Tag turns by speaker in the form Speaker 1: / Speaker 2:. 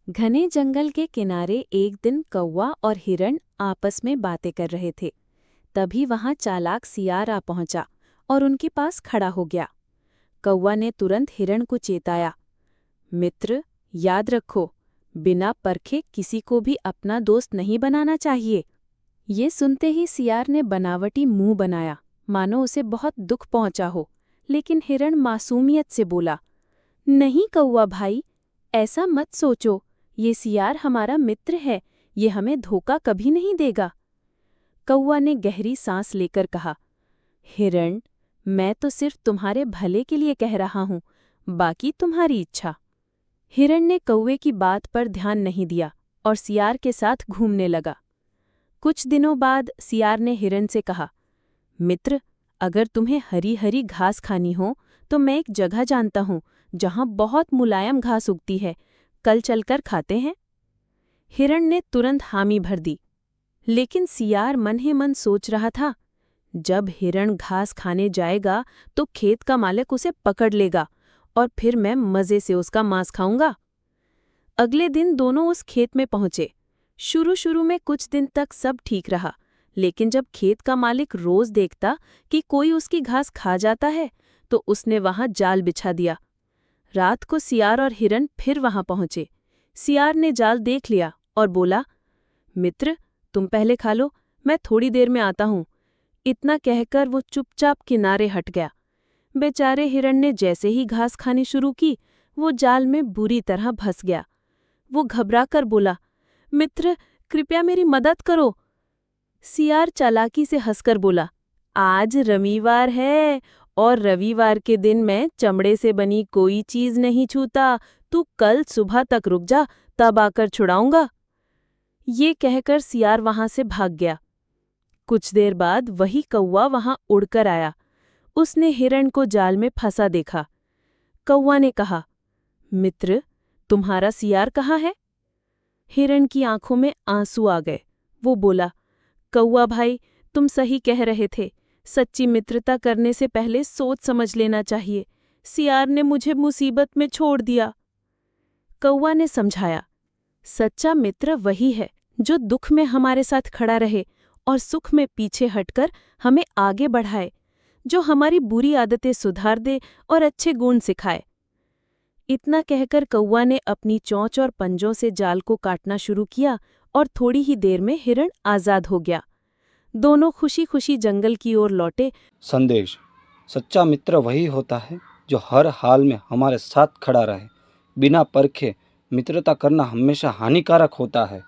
Speaker 1: घने जंगल के किनारे एक दिन कौवा और हिरण आपस में बातें कर रहे थे। तभी वहां चालाक सियार आ पहुंचा और उनके पास खड़ा हो गया। कौवा ने तुरंत हिरण को चेताया, मित्र, याद रखो, बिना परखे किसी को भी अपना दोस्त नहीं बनाना चाहिए। ये सुनते ही सियार ने बनावटी मुंह बनाया, मानो उसे बहुत दुख पहुंचा हो। लेकिन हिरण मासूमियत से बोला, नहीं कौवा भाई, ऐसा मत सोचो, ये सियार हमारा मित्र है, ये हमें धोखा कभी नहीं देगा। कौवा ने गहरी सांस लेकर कहा, हिरण, मैं तो सिर्फ तुम्हारे भले के लिए कह रहा हूं, बाकी तुम्हारी इच्छा। हिरण ने कौवे की बात पर ध्यान नहीं दिया और सियार के साथ घूमने लगा। कुछ दिनों बाद सियार ने हिरण से कहा, मित्र, अगर तुम्हें हरी हरी घास खानी हो तो मैं एक जगह जानता हूं जहां बहुत मुलायम घास उगती है, कल चलकर खाते हैं। हिरण ने तुरंत हामी भर दी। लेकिन सियार मन ही मन सोच रहा था, जब हिरण घास खाने जाएगा तो खेत का मालिक उसे पकड़ लेगा और फिर मैं मजे से उसका मांस खाऊंगा। अगले दिन दोनों उस खेत में पहुंचे। शुरू शुरू में कुछ दिन तक सब ठीक रहा, लेकिन जब खेत का मालिक रोज देखता कि कोई उसकी घास खा जाता है तो उसने वहां जाल बिछा दिया। रात को सियार और हिरण फिर वहां पहुंचे। सियार ने जाल देख लिया और बोला, मित्र, तुम पहले खा लो, मैं थोड़ी देर में आता हूं। इतना कहकर वो चुपचाप किनारे हट गया। बेचारे हिरण ने जैसे ही घास खानी शुरू की, वो जाल में बुरी तरह फंस गया। वो घबराकर बोला, मित्र, कृपया मेरी मदद करो। सियार चालाकी से हंसकर बोला, आज रविवार है और रविवार के दिन मैं चमड़े से बनी कोई चीज नहीं छूता। तू कल सुबह तक रुक जा, तब आकर छुड़ाऊंगा। ये कहकर सियार वहां से भाग गया। कुछ देर बाद वही कौवा वहां उड़कर आया। उसने हिरण को जाल में फंसा देखा। कौवा ने कहा, मित्र, तुम्हारा सियार कहाँ है? हिरण की आंखों में आंसू आ गए। वो बोला, कौवा भाई, तुम सही कह रहे थे, सच्ची मित्रता करने से पहले सोच समझ लेना चाहिए। सियार ने मुझे मुसीबत में छोड़ दिया। कौवा ने समझाया, सच्चा मित्र वही है जो दुख में हमारे साथ खड़ा रहे और सुख में पीछे हटकर हमें आगे बढ़ाए, जो हमारी बुरी आदतें सुधार दे और अच्छे गुण सिखाए। इतना कहकर कौवा ने अपनी चोंच और पंजों से जाल को काटना शुरू किया और थोड़ी ही देर में हिरण आजाद हो गया। दोनों खुशी खुशी जंगल की ओर लौटे।
Speaker 2: संदेश: सच्चा मित्र वही होता है जो हर हाल में हमारे साथ खड़ा रहे। बिना परखे मित्रता करना हमेशा हानिकारक होता है।